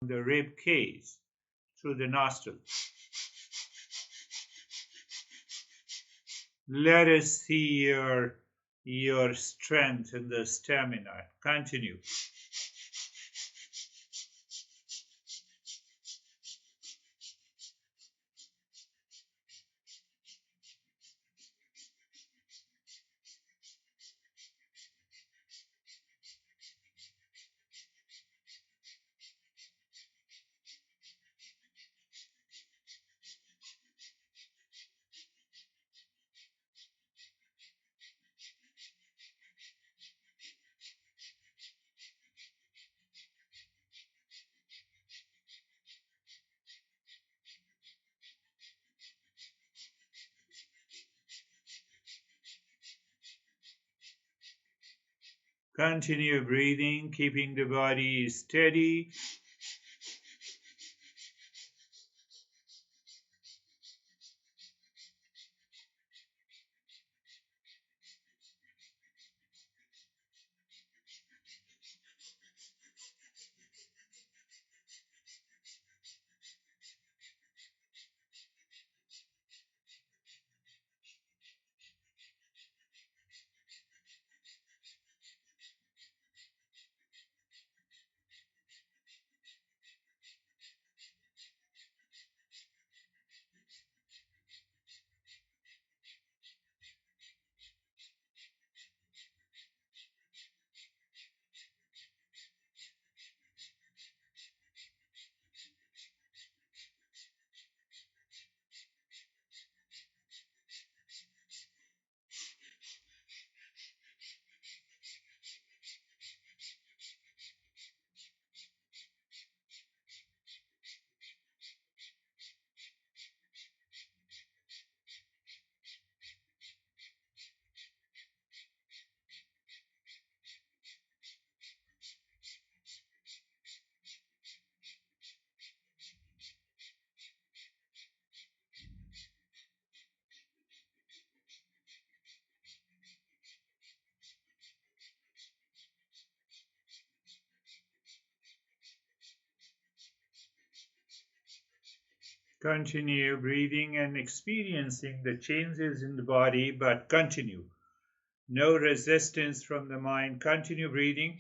the rib cage through the nostril. Let us see your strength and the stamina. Continue. Continue breathing, keeping the body steady. Continue breathing and experiencing the changes in the body, but continue. No resistance from the mind. Continue breathing.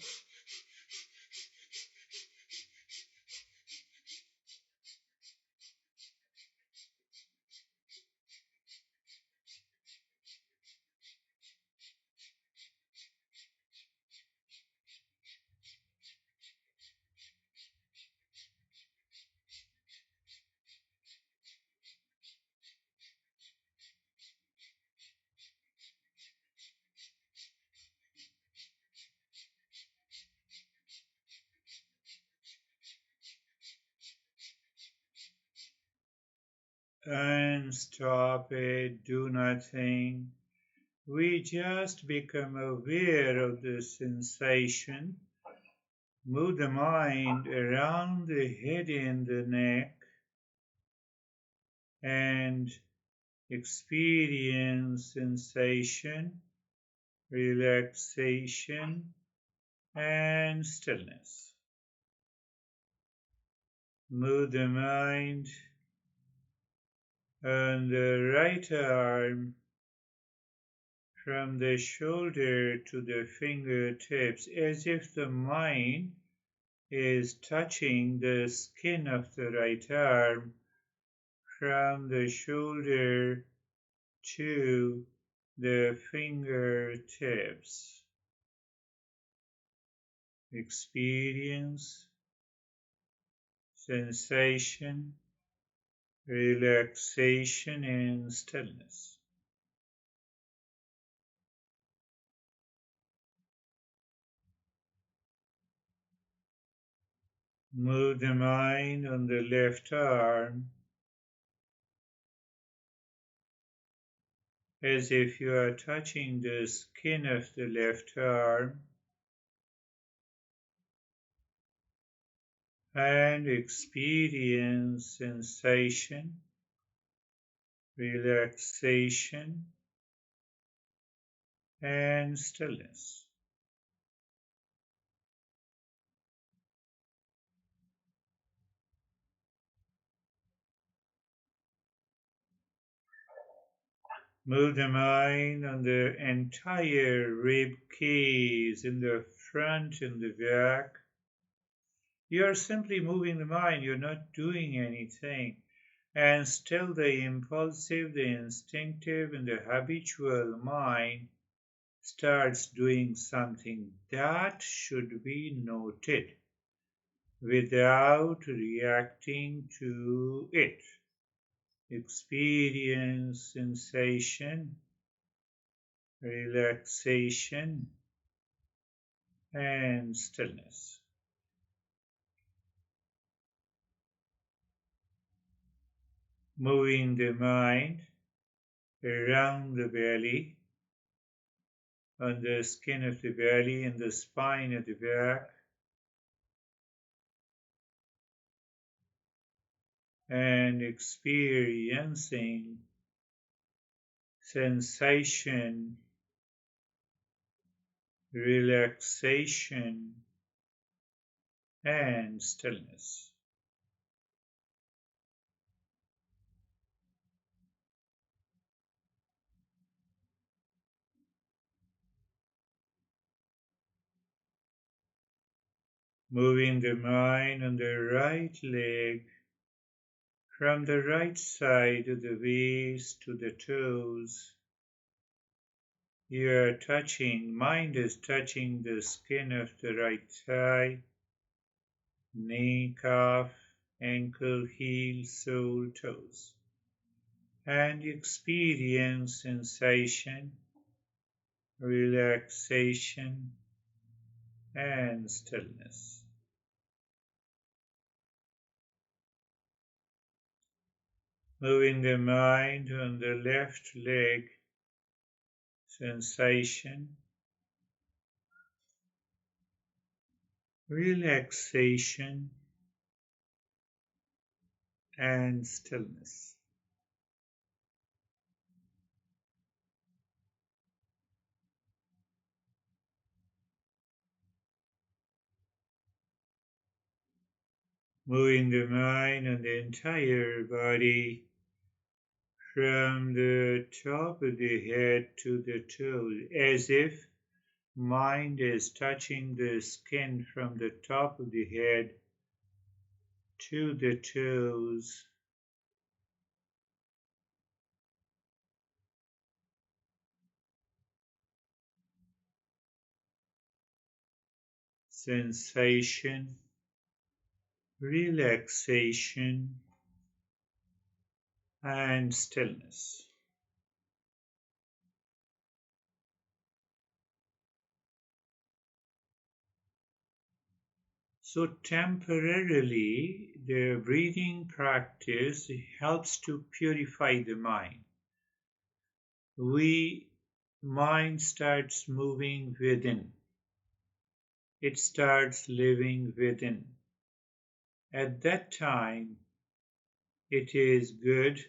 And stop it. Do nothing. We just become aware of the sensation. Move the mind around the head and the neck and experience sensation, relaxation, and stillness. Move the mind on the right arm from the shoulder to the fingertips as if the mind is touching the skin of the right arm from the shoulder to the fingertips. Experience sensation, relaxation, and stillness. Move the mind on the left arm as if you are touching the skin of the left arm and experience sensation, relaxation, and stillness. Move the mind on the entire rib cage, in the front and the back. You are simply moving the mind, you're not doing anything. And still the impulsive, the instinctive, and the habitual mind starts doing something that should be noted without reacting to it. Experience sensation, relaxation, and stillness. Moving the mind around the belly, on the skin of the belly and the spine at the back, and experiencing sensation, relaxation, and stillness. Moving the mind on the right leg, from the right side of the waist to the toes. You are touching, mind is touching the skin of the right thigh, knee, calf, ankle, heel, sole, toes. And experience sensation, relaxation, and stillness. Moving the mind on the left leg, sensation, relaxation, and stillness. Moving the mind on the entire body, from the top of the head to the toes, as if mind is touching the skin from the top of the head to the toes. Sensation, relaxation, and stillness. So temporarily, the breathing practice helps to purify the mind. Mind starts moving within. It starts living within. At that time, it is good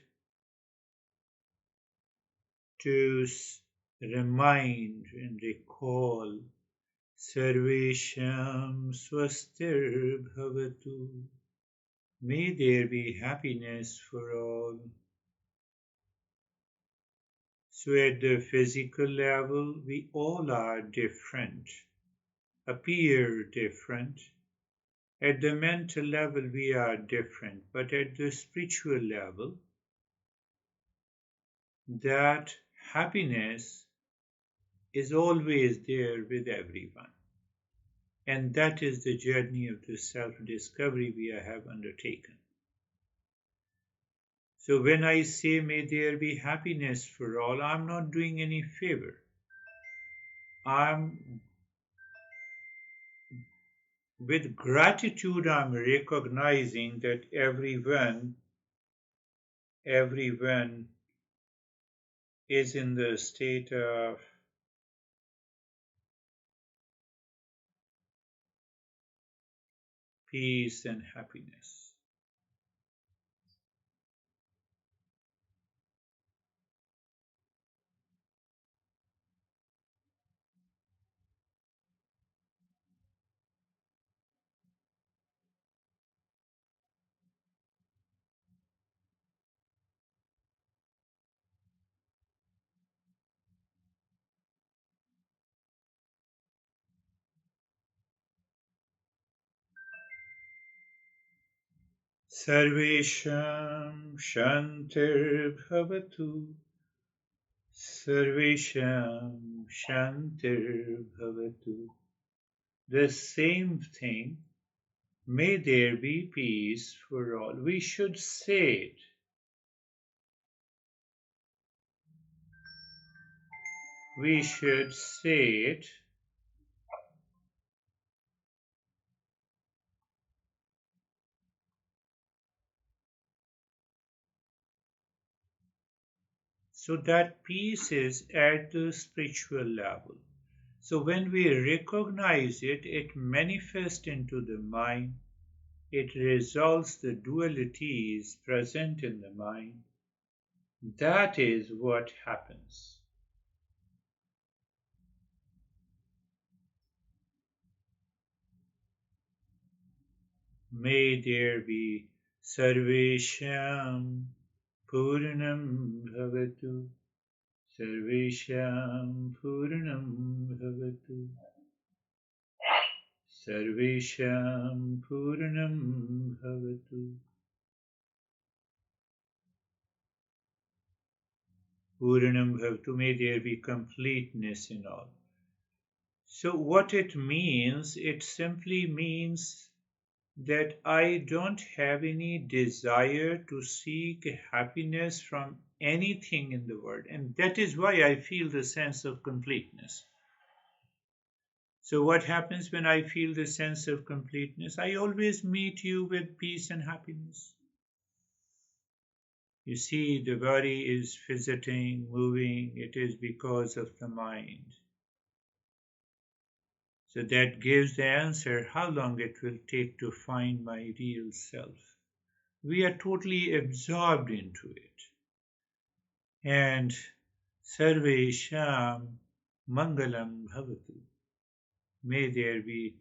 to remind and recall Sarvesham Swastir Bhavatu. May there be happiness for all. So at the physical level, we all are different, appear different. At the mental level, we are different, but at the spiritual level, that happiness is always there with everyone. And that is the journey of the self-discovery we have undertaken. So when I say, may there be happiness for all, I'm not doing any favor. With gratitude, I'm recognizing that everyone is in the state of peace and happiness. Sarvesham Shantir Bhavatu. Sarvesham Shantir Bhavatu. The same thing. May there be peace for all. We should say it. We should say it. So that peace is at the spiritual level. So when we recognize it, it manifests into the mind. It resolves the dualities present in the mind. That is what happens. May there be Sarvesham Purnam Bhavatu. Sarvesham Purnam Bhavatu. Sarvesham Purnam Bhavatu. Purnam Bhavatu. May there be completeness in all. So what it means, it simply means that I don't have any desire to seek happiness from anything in the world. And that is why I feel the sense of completeness. So what happens when I feel the sense of completeness? I always meet you with peace and happiness. You see, the body is visiting, moving, it is because of the mind. So that gives the answer how long it will take to find my real self. We are totally absorbed into it. And Sarvesham Mangalam Bhavatu. May there be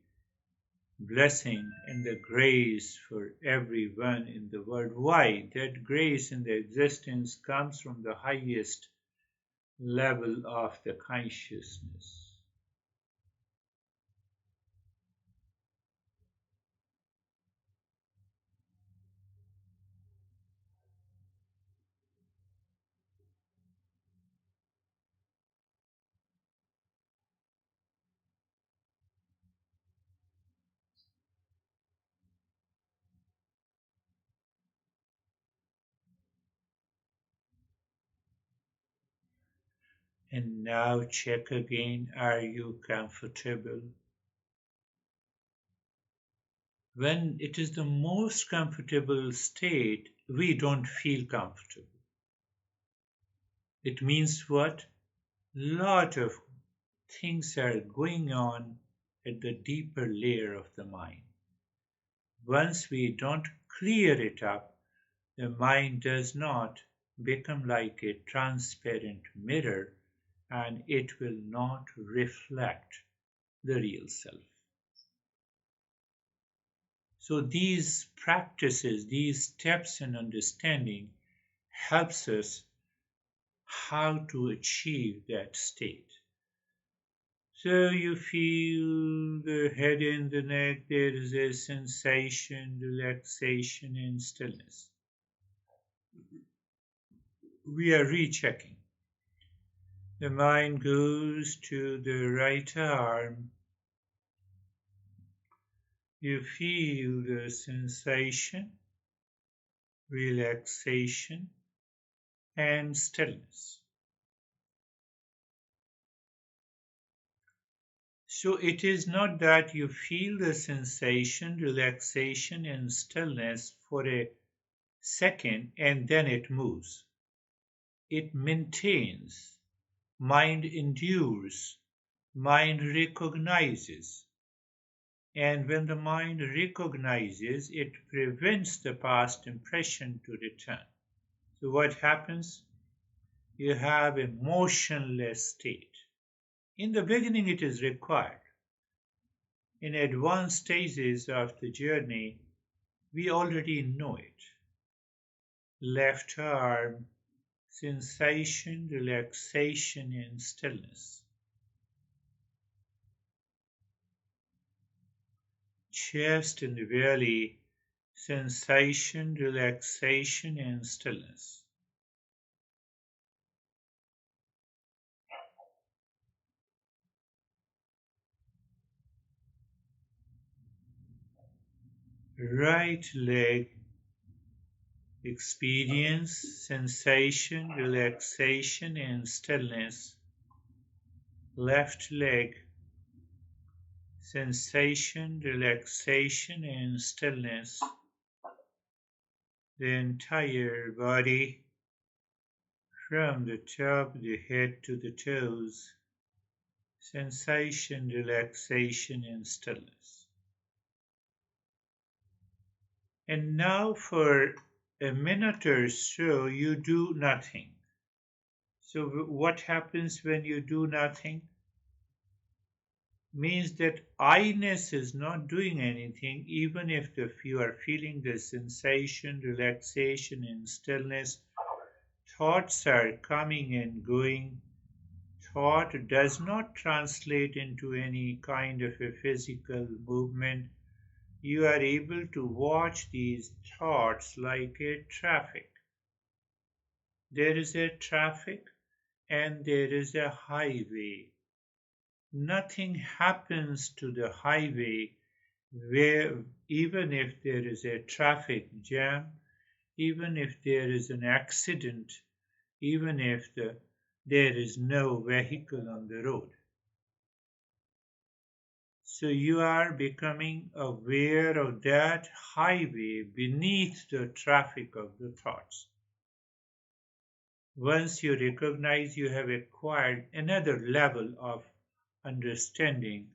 blessing and the grace for everyone in the world. Why? That grace in the existence comes from the highest level of the consciousness. And now check again, are you comfortable? When it is the most comfortable state, we don't feel comfortable. It means what? Lot of things are going on at the deeper layer of the mind. Once we don't clear it up, the mind does not become like a transparent mirror and it will not reflect the real self. So these practices, these steps in understanding helps us how to achieve that state. So you feel the head and the neck, there is a sensation, relaxation and stillness. We are rechecking. The mind goes to the right arm. You feel the sensation, relaxation and stillness. So it is not that you feel the sensation, relaxation and stillness for a second and then it moves. It maintains, mind endures, mind recognizes. And when the mind recognizes, it prevents the past impression to return. So what happens? You have a motionless state. In the beginning, it is required. In advanced stages of the journey, we already know it. Left arm, sensation, relaxation, and stillness. Chest and belly, sensation, relaxation, and stillness. Right leg, experience, sensation, relaxation, and stillness. Left leg, sensation, relaxation, and stillness. The entire body, from the top of the head to the toes, sensation, relaxation, and stillness. And now for a minute or so, you do nothing. So, what happens when you do nothing? Means that I-ness is not doing anything, even if you are feeling the sensation, relaxation, and stillness. Thoughts are coming and going. Thought does not translate into any kind of a physical movement. You are able to watch these thoughts like a traffic. There is a traffic and there is a highway. Nothing happens to the highway where even if there is a traffic jam, even if there is an accident, even if there is no vehicle on the road. So you are becoming aware of that highway beneath the traffic of the thoughts. Once you recognize, you have acquired another level of understanding,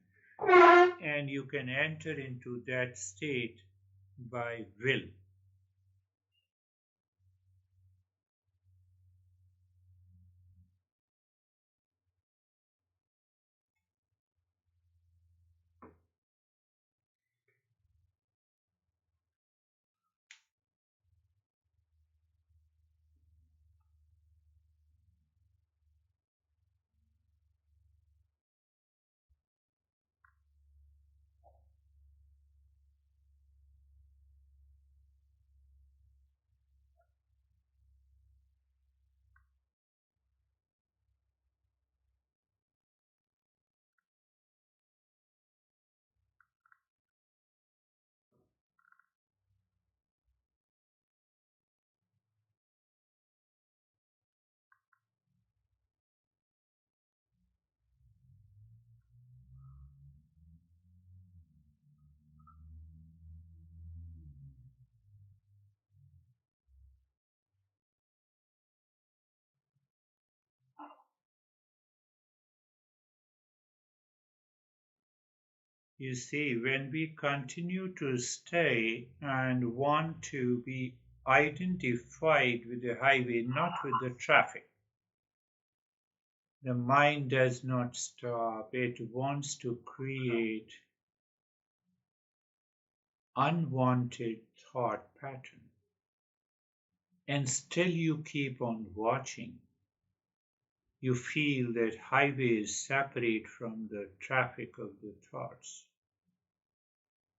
and you can enter into that state by will. You see, when we continue to stay and want to be identified with the highway, not with the traffic, the mind does not stop. It wants to create unwanted thought pattern. And still you keep on watching. You feel that highway is separate from the traffic of the thoughts.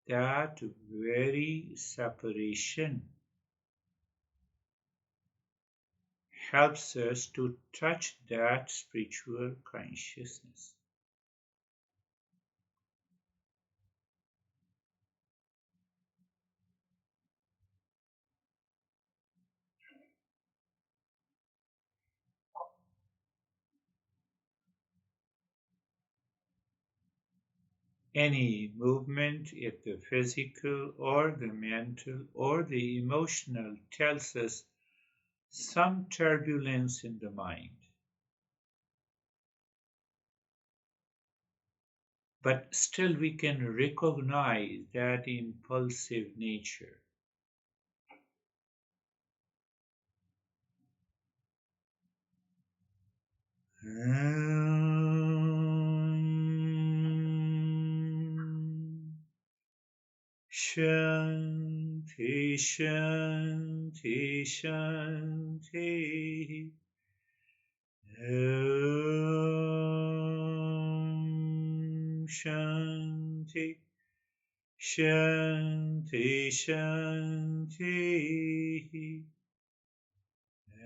That very separation helps us to touch that spiritual consciousness. Any movement, if the physical or the mental or the emotional, tells us some turbulence in the mind. But still we can recognize that impulsive nature. Shanti, Shanti, Shanti. Om Shanti. Shanti, Shanti.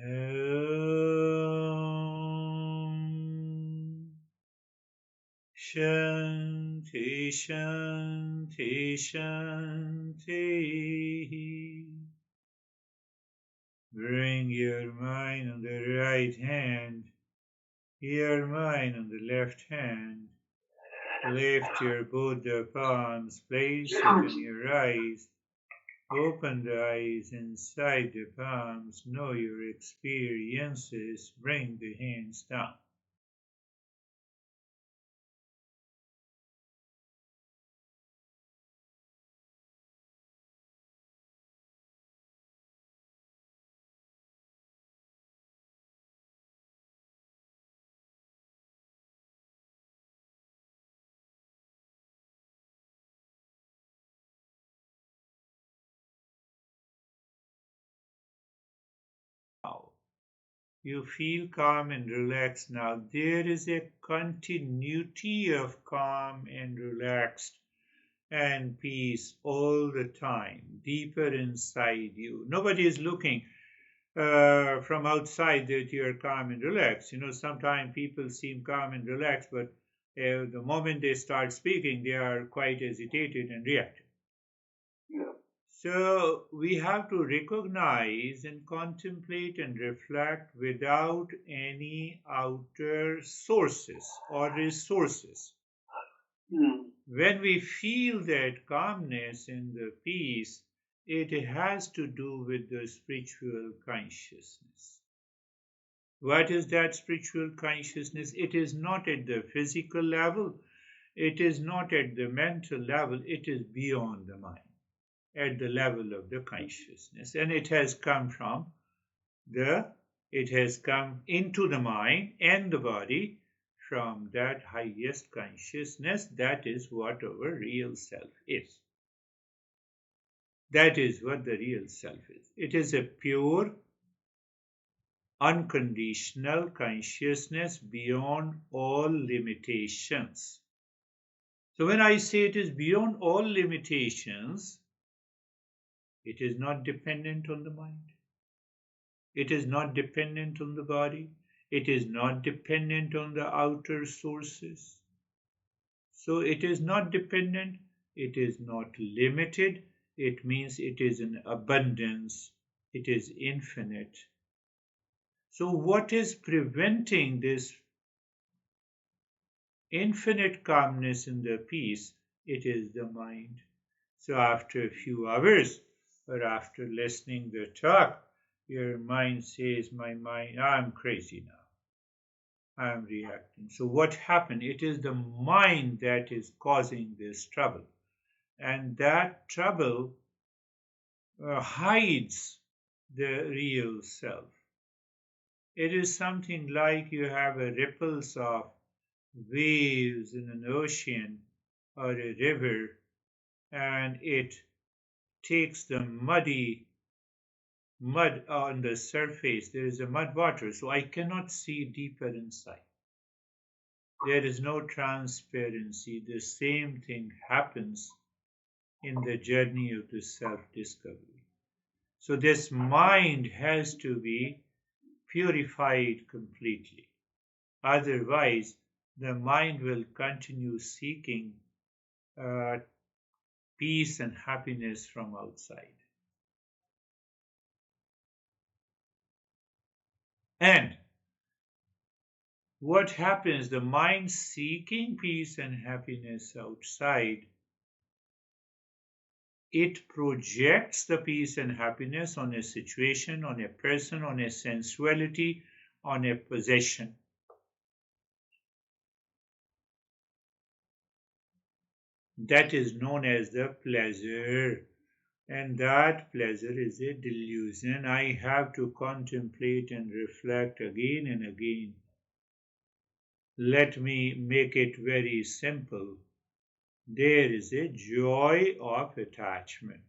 Om. Shanti, Shanti, Shanti. Bring your mind on the right hand, your mind on the left hand. Lift your both the palms, place it on your eyes. Open the eyes inside the palms, know your experiences, bring the hands down. Now, you feel calm and relaxed now. There is a continuity of calm and relaxed and peace all the time, deeper inside you. Nobody is looking from outside that you're calm and relaxed. Sometimes people seem calm and relaxed, but the moment they start speaking, they are quite agitated and reactive. Yeah. So we have to recognize and contemplate and reflect without any outer sources or resources. When we feel that calmness and the peace, it has to do with the spiritual consciousness. What is that spiritual consciousness? It is not at the physical level, it is not at the mental level, it is beyond the mind, at the level of the consciousness. And it has come into the mind and the body from that highest consciousness. That is what our real self is. That is what the real self is. It is a pure, unconditional consciousness beyond all limitations. So when I say it is beyond all limitations, it is not dependent on the mind. It is not dependent on the body. It is not dependent on the outer sources. So it is not dependent. It is not limited. It means it is in abundance. It is infinite. So what is preventing this infinite calmness and the peace? It is the mind. So after a few hours or after listening the talk, your mind says, my mind, I'm crazy now. I'm reacting. So what happened? It is the mind that is causing this trouble. And that trouble hides the real self. It is something like you have a ripples of waves in an ocean or a river, and it takes the mud on the surface. There is a mud water, so I cannot see deeper inside. There is no transparency. The same thing happens in the journey of the self-discovery. So this mind has to be purified completely. Otherwise, the mind will continue seeking peace and happiness from outside. And what happens? The mind seeking peace and happiness outside, it projects the peace and happiness on a situation, on a person, on a sensuality, on a possession. That is known as the pleasure. And that pleasure is a delusion. I have to contemplate and reflect again and again. Let me make it very simple. There is a joy of attachment.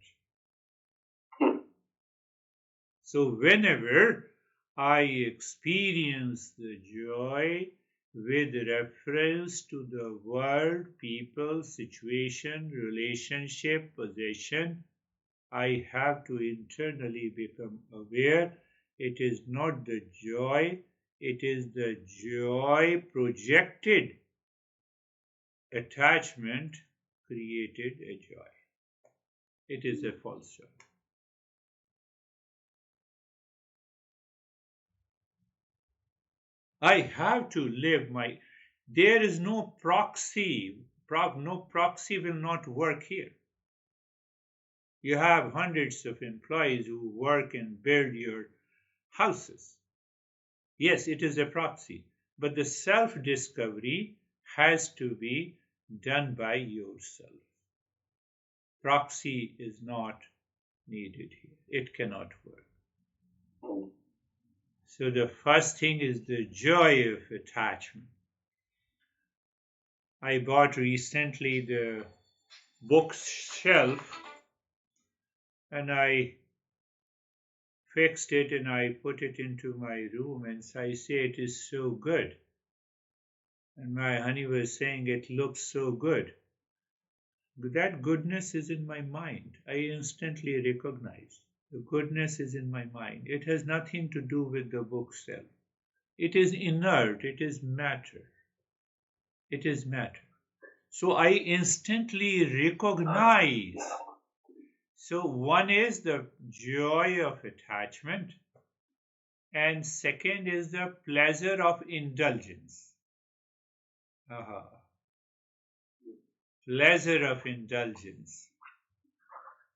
So whenever I experience the joy with reference to the world, people, situation, relationship, possession. I have to internally become aware. It is not the joy, it is the joy projected. Attachment created a joy. It is a false joy. I have to live my. There is no proxy. No proxy will not work here. You have hundreds of employees who work and build your houses. Yes, it is a proxy, but the self discovery has to be done by yourself. Proxy is not needed here, it cannot work. So, the first thing is the joy of attachment. I bought recently the bookshelf and I fixed it and I put it into my room, and so I say it is so good. And my honey was saying it looks so good. That goodness is in my mind. I instantly recognize the goodness is in my mind. It has nothing to do with the bookshelf. It is inert, it is matter. It is matter. So I instantly recognize. So one is the joy of attachment, and second is the pleasure of indulgence. Pleasure of indulgence.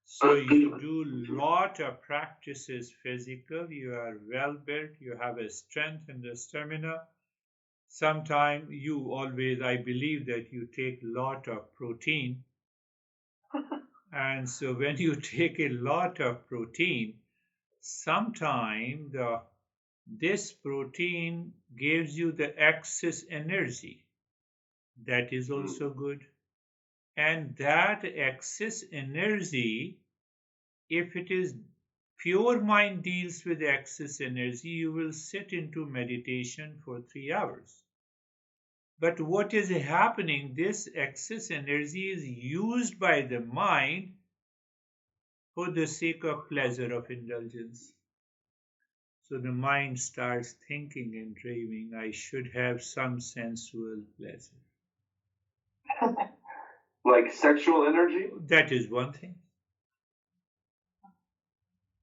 So you do lot of practices physical, you are well built, you have a strength and a stamina. Sometimes you always, I believe that you take lot of protein. And so when you take a lot of protein, sometimes this protein gives you the excess energy. That is also good. And that excess energy, if it is pure mind deals with excess energy, you will sit into meditation for 3 hours. But what is happening? This excess energy is used by the mind for the sake of pleasure of indulgence. So the mind starts thinking and dreaming, I should have some sensual pleasure. Like sexual energy? That is one thing.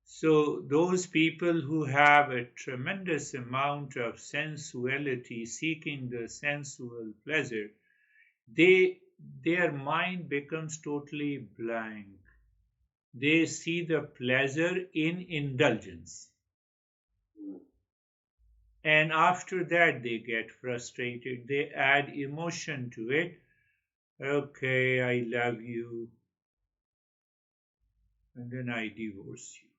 So those people who have a tremendous amount of sensuality, seeking the sensual pleasure, their mind becomes totally blank. They see the pleasure in indulgence. And after that they get frustrated. They add emotion to it. Okay, I love you. And then I divorce you.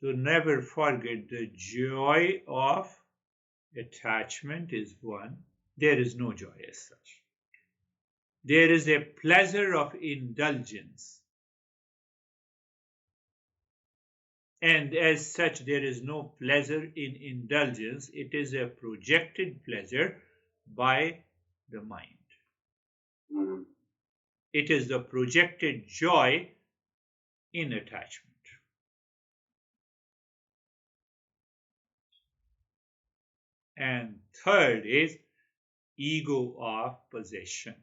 So never forget the joy of attachment is one. There is no joy as such. There is a pleasure of indulgence. And as such, there is no pleasure in indulgence. It is a projected pleasure by the mind. It is the projected joy in attachment. And third is ego of possession,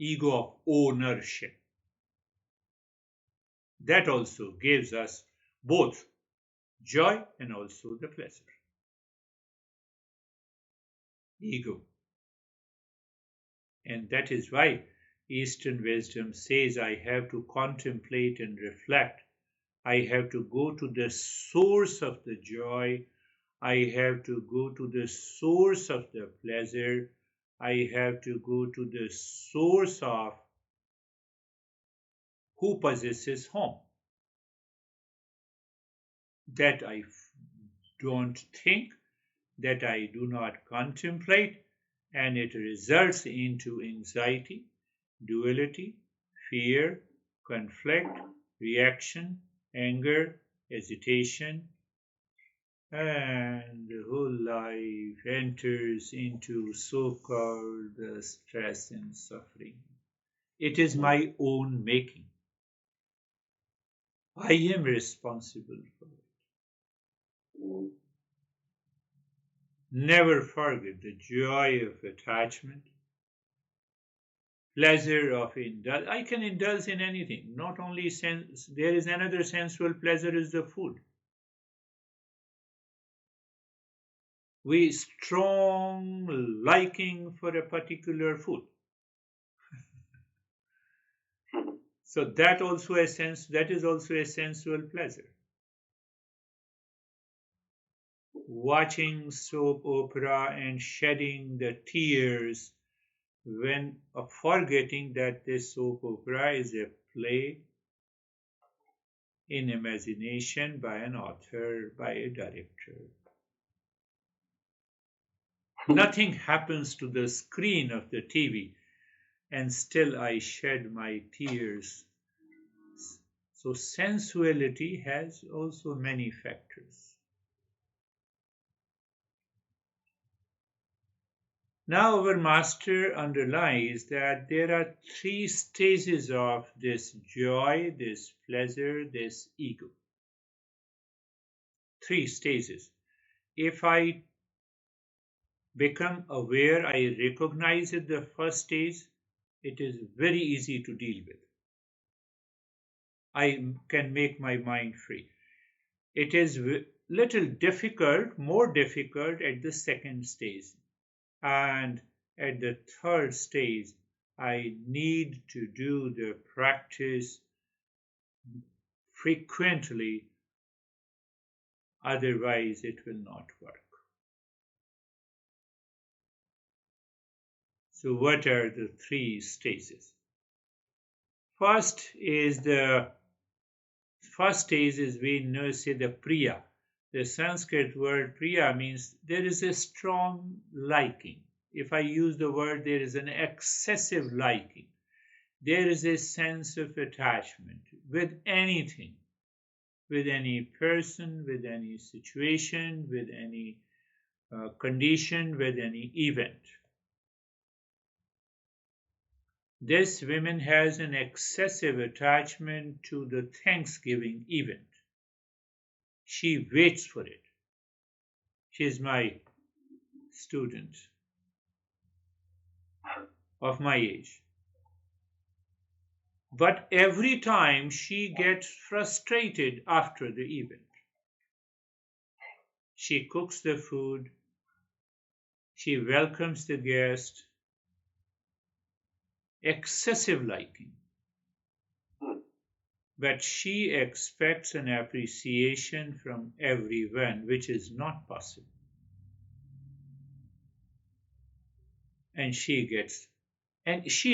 ego of ownership. That also gives us both joy and also the pleasure. Ego. And that is why Eastern wisdom says I have to contemplate and reflect. I have to go to the source of the joy. I have to go to the source of the pleasure. I have to go to the source of who possesses home. That I don't think, that I do not contemplate, and it results into anxiety, duality, fear, conflict, reaction, anger, agitation, and the whole life enters into so-called stress and suffering. It is my own making. I am responsible for it. Never forget the joy of attachment, pleasure of indulgence. I can indulge in anything, not only sense. There is another sensual pleasure is the food. We strong liking for a particular food. So that is also a sensual pleasure. Watching soap opera and shedding the tears when forgetting that this soap opera is a play in imagination by an author, by a director. Nothing happens to the screen of the TV, and still I shed my tears. So sensuality has also many factors. Now our master underlies that there are three stages of this joy, this pleasure, this ego. Three stages. If I become aware, I recognize it the first stage, it is very easy to deal with. I can make my mind free. It is little difficult, more difficult at the second stage. And at the third stage, I need to do the practice frequently, otherwise it will not work. So what are the three stages? First stage is we know say the priya. The Sanskrit word priya means there is a strong liking. If I use the word there is an excessive liking, there is a sense of attachment with anything, with any person, with any situation, with any condition, with any event. This woman has an excessive attachment to the Thanksgiving event. She waits for it. She is my student of my age. But every time she gets frustrated after the event. She cooks the food, she welcomes the guest, excessive liking. But she expects an appreciation from everyone, which is not possible. And she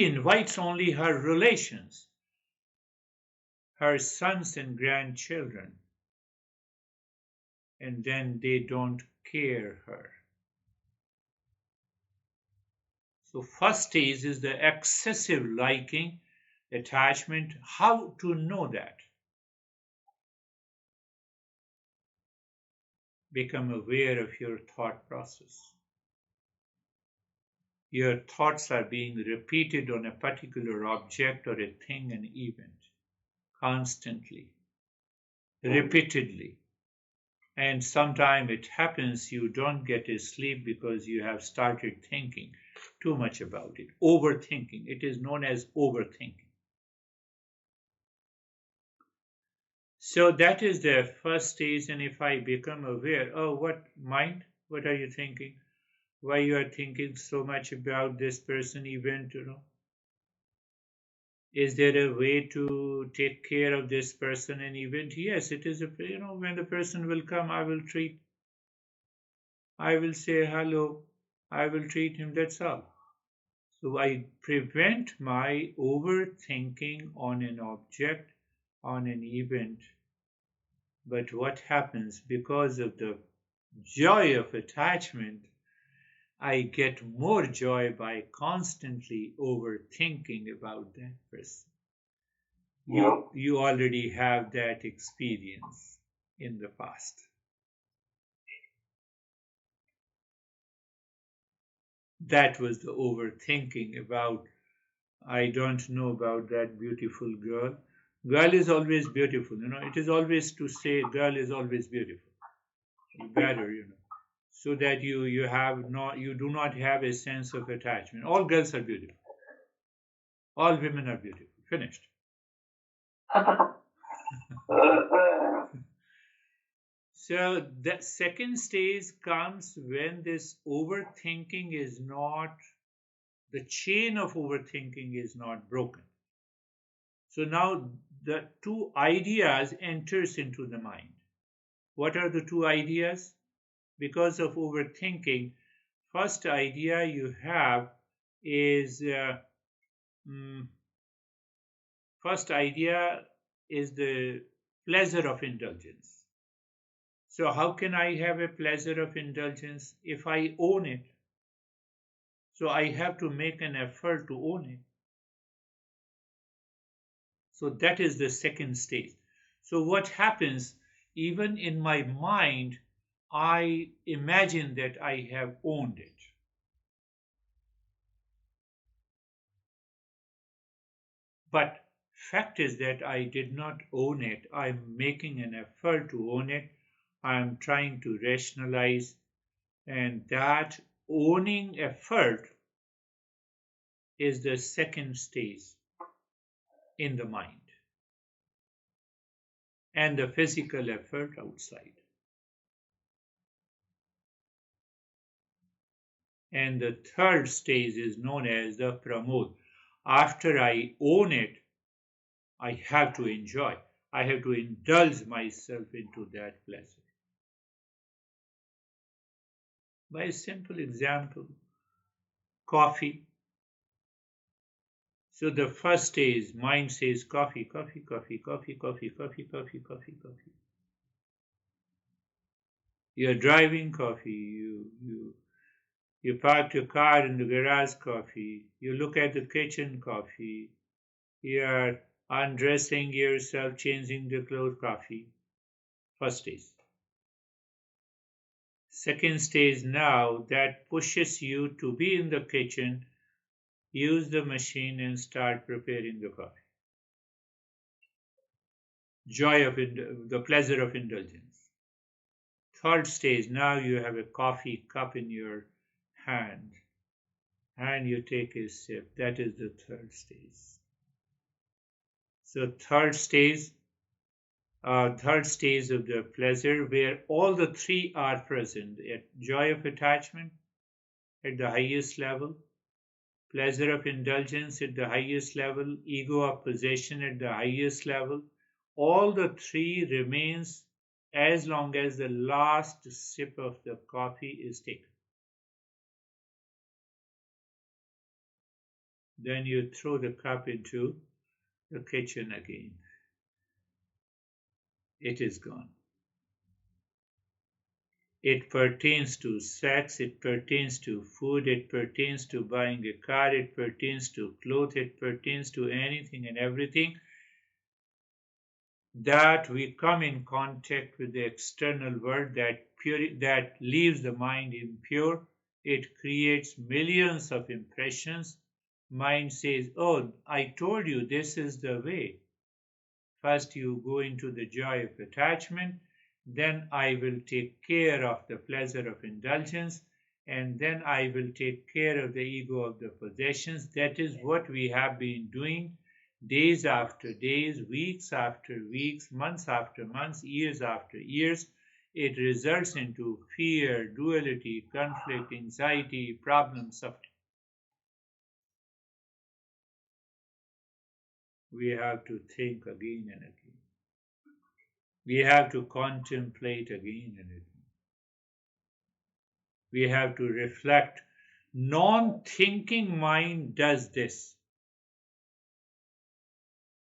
invites only her relations, her sons and grandchildren, and then they don't care her. So first stage is the excessive liking, attachment. How to know that? Become aware of your thought process. Your thoughts are being repeated on a particular object or a thing, an event, constantly, repeatedly. And sometimes it happens you don't get a sleep because you have started thinking too much about it. Overthinking. It is known as overthinking. So that is the first stage. And if I become aware, oh, what mind? What are you thinking? Why you are thinking so much about this person event, Is there a way to take care of this person and event? Yes, it is when the person will come, I will say hello, I will treat him, that's all. So I prevent my overthinking on an object, on an event. But what happens because of the joy of attachment, I get more joy by constantly overthinking about that person. You already have that experience in the past. That was the overthinking about, I don't know about that beautiful girl. Girl is always beautiful, it is always to say girl is always beautiful. Better, so that you do not have a sense of attachment. All girls are beautiful. All women are beautiful. Finished. So the second stage comes when this overthinking is not, the chain of overthinking is not broken. So now the two ideas enters into the mind. What are the two ideas? Because of overthinking, first idea you have is first idea is the pleasure of indulgence. So how can I have a pleasure of indulgence if I own it? So I have to make an effort to own it. So that is the second stage. So what happens, even in my mind, I imagine that I have owned it. But fact is that I did not own it. I'm making an effort to own it. I'm trying to rationalize, and that owning effort is the second stage in the mind, and the physical effort outside. And the third stage is known as the pramod. After I own it, I have to enjoy. I have to indulge myself into that pleasure. By a simple example, coffee. So the first stage, mind says coffee, coffee, coffee, coffee, coffee, coffee, coffee, coffee, coffee. You're driving coffee, you park your car in the garage coffee, you look at the kitchen coffee, you're undressing yourself, changing the clothes coffee. First stage. Second stage now that pushes you to be in the kitchen, use the machine and start preparing the coffee. Joy of the pleasure of indulgence. Third stage, now you have a coffee cup in your hand and you take a sip. That is the third stage. So third stage of the pleasure where all the three are present. Joy of attachment at the highest level, pleasure of indulgence at the highest level, ego of possession at the highest level. All the three remains as long as the last sip of the coffee is taken. Then you throw the cup into the kitchen again. It is gone. It pertains to sex, it pertains to food, it pertains to buying a car, it pertains to clothes, it pertains to anything and everything that we come in contact with the external world that leaves the mind impure. It creates millions of impressions. Mind says, oh, I told you this is the way. First you go into the joy of attachment, then I will take care of the pleasure of indulgence, and then I will take care of the ego of the possessions. That is what we have been doing days after days, weeks after weeks, months after months, years after years. It results into fear, duality, conflict, anxiety, problem, suffering. We have to think again and again. We have to contemplate again and again. We have to reflect. Non-thinking mind does this,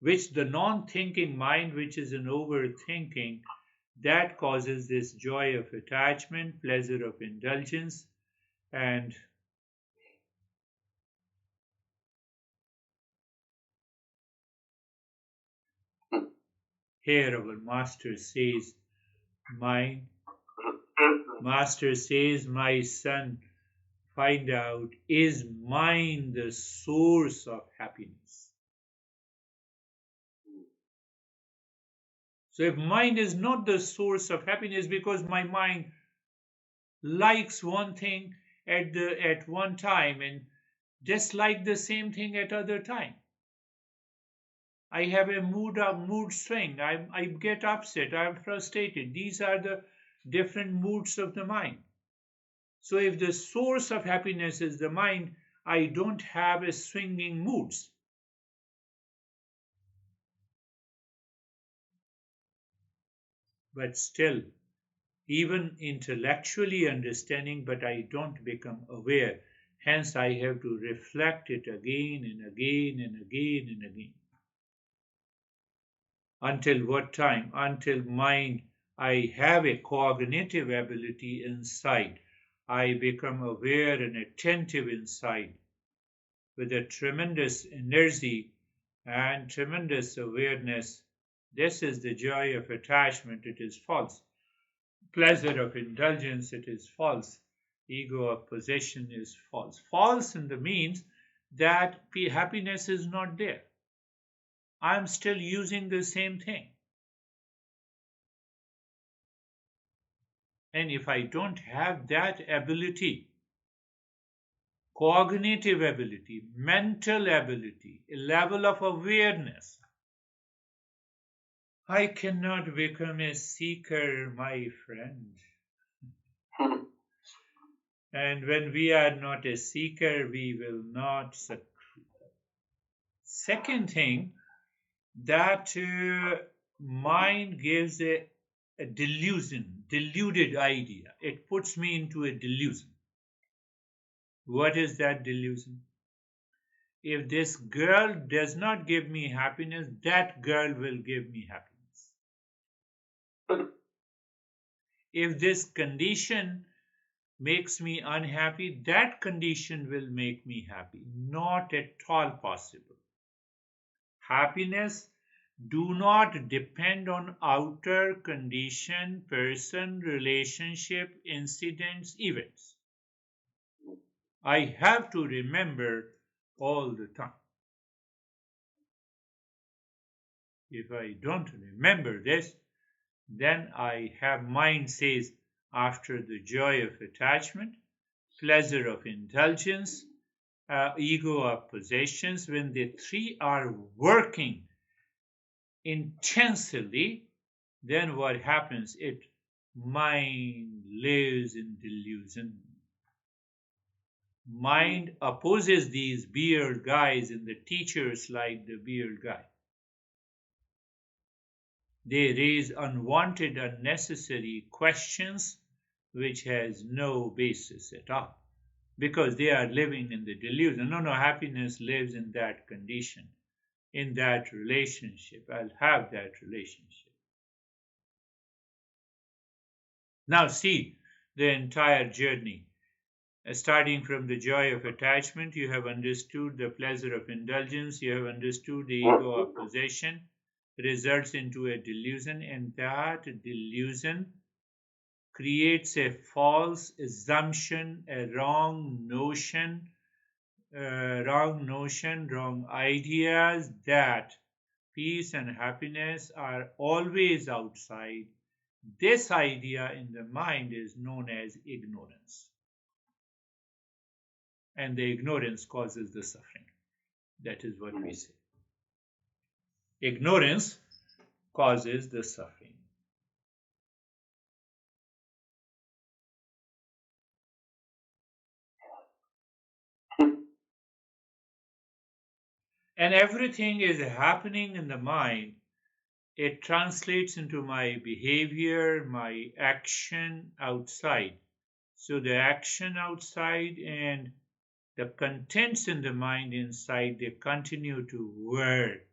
which the non-thinking mind, which is an overthinking, that causes this joy of attachment, pleasure of indulgence, and here our master says, Master says, my son, find out, is mind the source of happiness? So if mind is not the source of happiness because my mind likes one thing at one time and dislike the same thing at other time. I have a mood swing. I get upset. I'm frustrated. These are the different moods of the mind. So if the source of happiness is the mind, I don't have a swinging moods. But still, even intellectually understanding, but I don't become aware. Hence, I have to reflect it again and again and again and again. Until what time? Until mind, I have a cognitive ability inside. I become aware and attentive inside with a tremendous energy and tremendous awareness. This is the joy of attachment, it is false. Pleasure of indulgence, it is false. Ego of possession is false. False in the means that happiness is not there. I'm still using the same thing. And if I don't have that ability, cognitive ability, mental ability, a level of awareness, I cannot become a seeker, my friend. And when we are not a seeker, we will not succeed. Second thing, that mind gives a delusion, deluded idea. It puts me into a delusion. What is that delusion? If this girl does not give me happiness, that girl will give me happiness. If this condition makes me unhappy, that condition will make me happy. Not at all possible. Happiness do not depend on outer condition, person, relationship, incidents, events. I have to remember all the time. If I don't remember this, then I have mind says, after the joy of attachment, pleasure of indulgence, ego of possessions, when the three are working intensely, then what happens? Mind lives in delusion. Mind opposes these beard guys and the teachers like the beard guy. They raise unwanted, unnecessary questions which has no basis at all because they are living in the delusion. No, happiness lives in that condition, in that relationship. I'll have that relationship. Now see the entire journey. Starting from the joy of attachment, you have understood the pleasure of indulgence, you have understood the ego of possession, results into a delusion, and that delusion creates a false assumption, a wrong notion, wrong ideas that peace and happiness are always outside. This idea in the mind is known as ignorance. And the ignorance causes the suffering. That is what we say. Ignorance causes the suffering. And everything is happening in the mind. It translates into my behavior, my action outside. So the action outside and the contents in the mind inside, they continue to work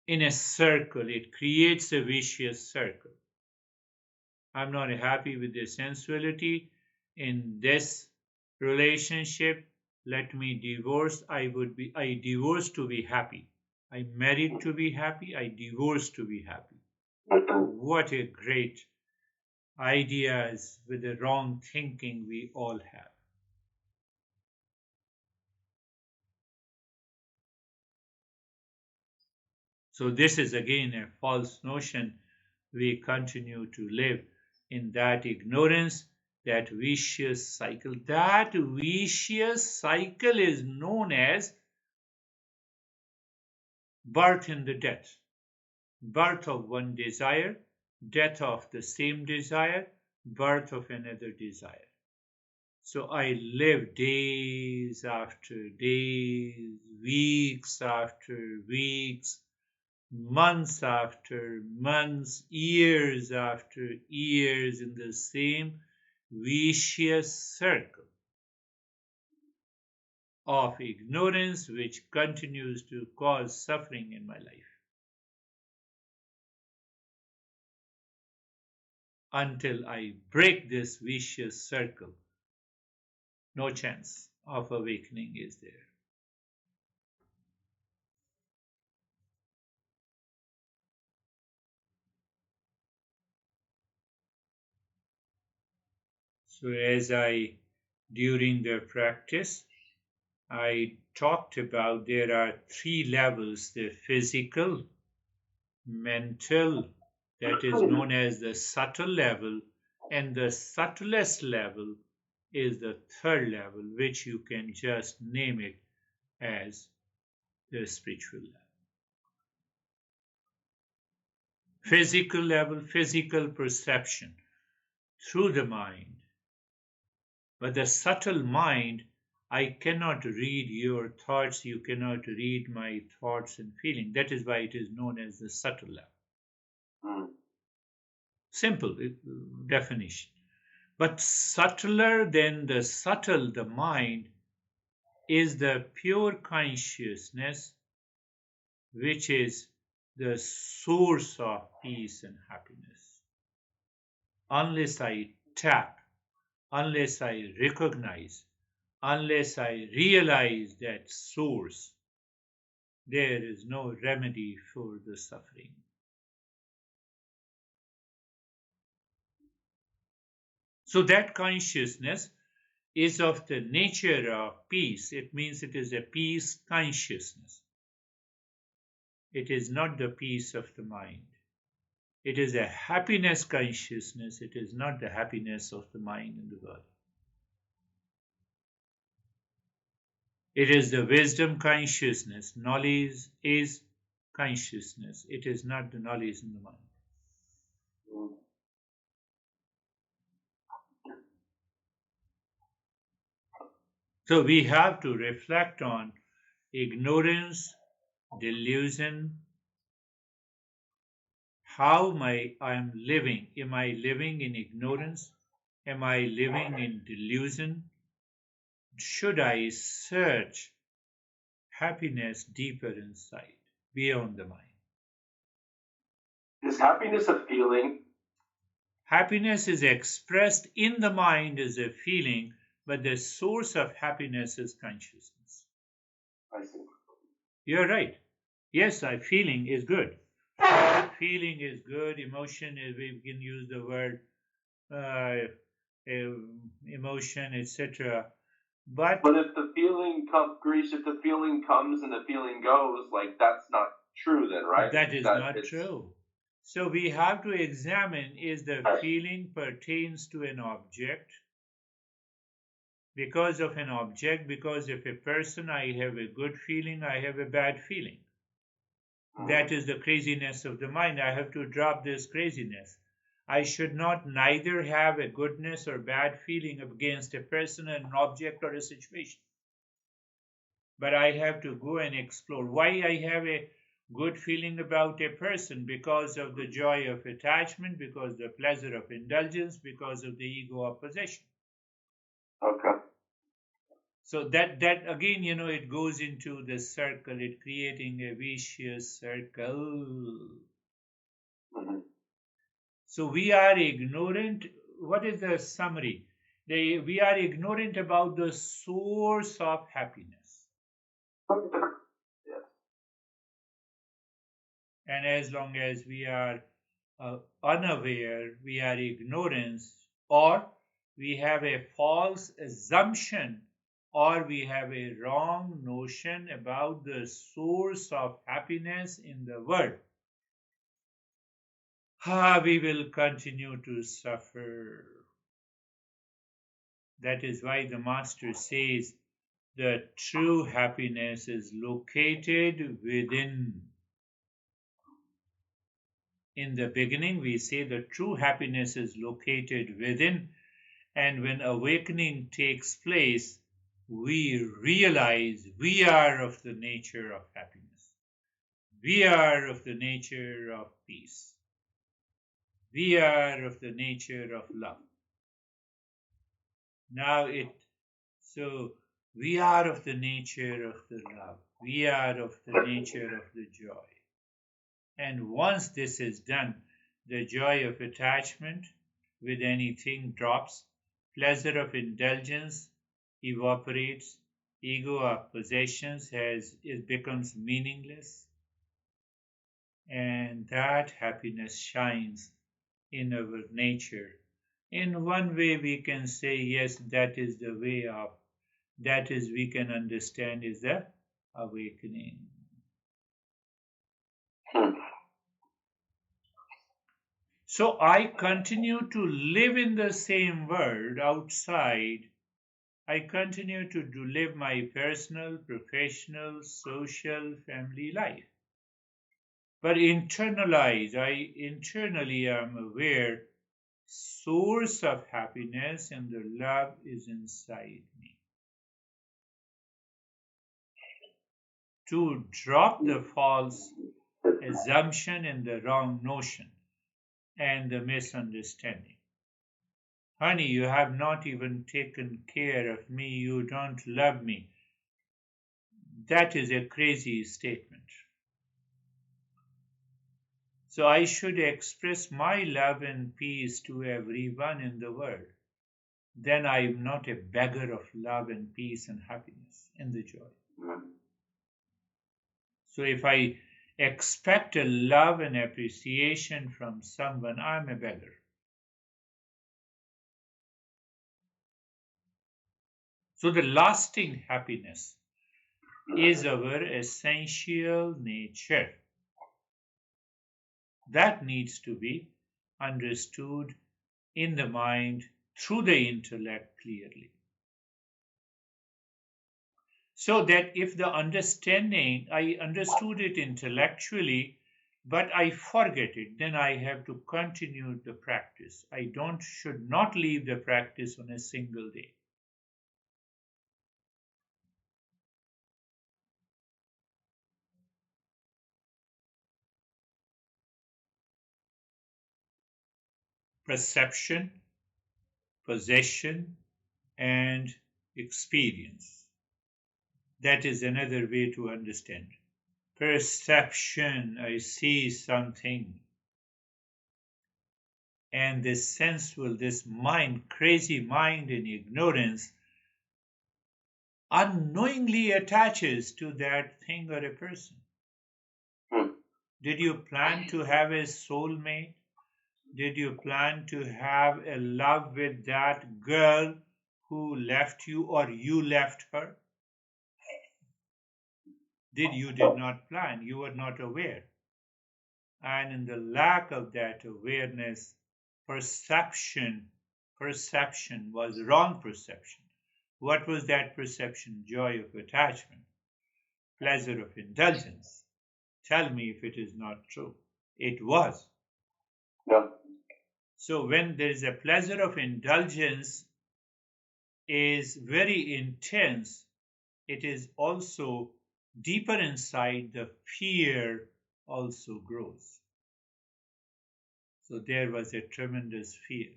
in a circle. It creates a vicious circle. I'm not happy with the sensuality in this relationship. Let me divorce. I divorce to be happy. I married to be happy. I divorce to be happy. What a great ideas, with the wrong thinking we all have. So this is again a false notion. We continue to live in that ignorance, that vicious cycle. That vicious cycle is known as birth and the death. Birth of one desire, death of the same desire, birth of another desire. So I live days after days, weeks after weeks, months after months, years after years in the same vicious circle of ignorance which continues to cause suffering in my life. Until I break this vicious circle, no chance of awakening is there. So during the practice, I talked about there are three levels: the physical, mental, that is known as the subtle level, and the subtlest level is the third level, which you can just name it as the spiritual level. Physical level, physical perception through the mind. But the subtle mind, I cannot read your thoughts, you cannot read my thoughts and feeling. That is why it is known as the subtle level. Simple definition. But subtler than the subtle, the mind, is the pure consciousness, which is the source of peace and happiness. Unless I tap, unless I recognize, unless I realize that source, there is no remedy for the suffering. So that consciousness is of the nature of peace. It means it is a peace consciousness. It is not the peace of the mind. It is a happiness consciousness. It is not the happiness of the mind and the world. It is the wisdom consciousness. Knowledge is consciousness. It is not the knowledge in the mind. So we have to reflect on ignorance, delusion, how I am living. Am I living in ignorance? Am I living in delusion? Should I search happiness deeper inside, beyond the mind? Is happiness a feeling? Happiness is expressed in the mind as a feeling, but the source of happiness is consciousness. I see. You're right. Yes, feeling is good. Feeling is good. Emotion is, we can use the word emotion, etc. But if the feeling comes, Girish, if the feeling comes and the feeling goes, like that's not true then, right? That is not true. So we have to examine, is the feeling pertains to an object? Because of an object, because of a person, I have a good feeling, I have a bad feeling. That is the craziness of the mind. I have to drop this craziness. I should not neither have a goodness or bad feeling against a person, an object, or a situation. But I have to go and explore why I have a good feeling about a person, because of the joy of attachment, because of the pleasure of indulgence, because of the ego of possession. Okay. So that again, it goes into the circle, it creating a vicious circle. So we are ignorant. What is the summary? We are ignorant about the source of happiness. Yes. And as long as we are unaware, we are ignorant, or we have a false assumption, or we have a wrong notion about the source of happiness in the world, we will continue to suffer. That is why the Master says the true happiness is located within. In the beginning, we say the true happiness is located within, and when awakening takes place, we realize we are of the nature of happiness. We are of the nature of peace. We are of the nature of love. So we are of the nature of the love. We are of the nature of the joy. And once this is done, the joy of attachment with anything drops, pleasure of indulgence evaporates, ego of possessions it becomes meaningless, and that happiness shines in our nature. In one way, we can say, yes, that is the way of, that is, we can understand is the awakening. So I continue to live in the same world outside. I continue to live my personal, professional, social, family life. But internally am aware source of happiness and the love is inside me. To drop the false assumption and the wrong notion and the misunderstanding. Honey, you have not even taken care of me, you don't love me. That is a crazy statement. So I should express my love and peace to everyone in the world. Then I am not a beggar of love and peace and happiness and the joy. So if I expect a love and appreciation from someone, I'm a beggar. So the lasting happiness is our essential nature. That needs to be understood in the mind through the intellect clearly. So that if the understanding, I understood it intellectually, but I forget it, then I have to continue the practice. I should not leave the practice on a single day. Perception, possession, and experience. That is another way to understand. Perception, I see something. And this sensual, this mind, crazy mind in ignorance, unknowingly attaches to that thing or a person. Did you plan to have a soulmate? Did you plan to have a love with that girl who left you or you left her? You did not plan, you were not aware. And in the lack of that awareness, perception was wrong perception. What was that perception? Joy of attachment, pleasure of indulgence. Tell me if it is not true. It was. Yeah. So when there is a pleasure of indulgence is very intense, it is also deeper inside, the fear also grows. So there was a tremendous fear.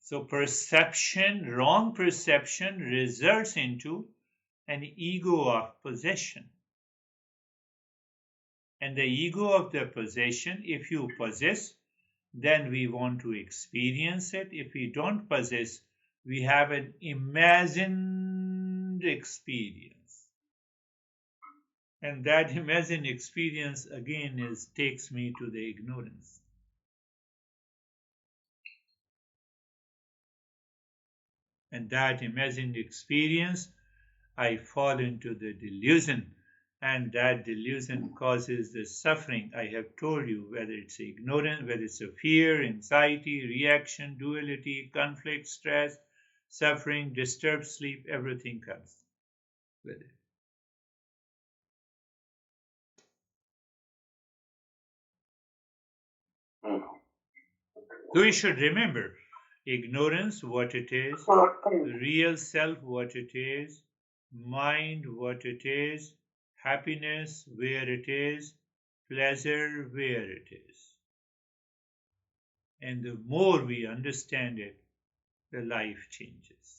So perception, wrong perception results into an ego of possession. And the ego of the possession, if you possess, then we want to experience it. If we don't possess, we have an imagined experience. And that imagined experience again takes me to the ignorance. And that imagined experience, I fall into the delusion, and that delusion causes the suffering I have told you, whether it's ignorance, whether it's a fear, anxiety, reaction, duality, conflict, stress, suffering, disturbed sleep, everything comes with it. Mm. So we should remember ignorance, what it is, real self, what it is, mind, what it is, happiness, where it is, pleasure, where it is. And the more we understand it, the life changes.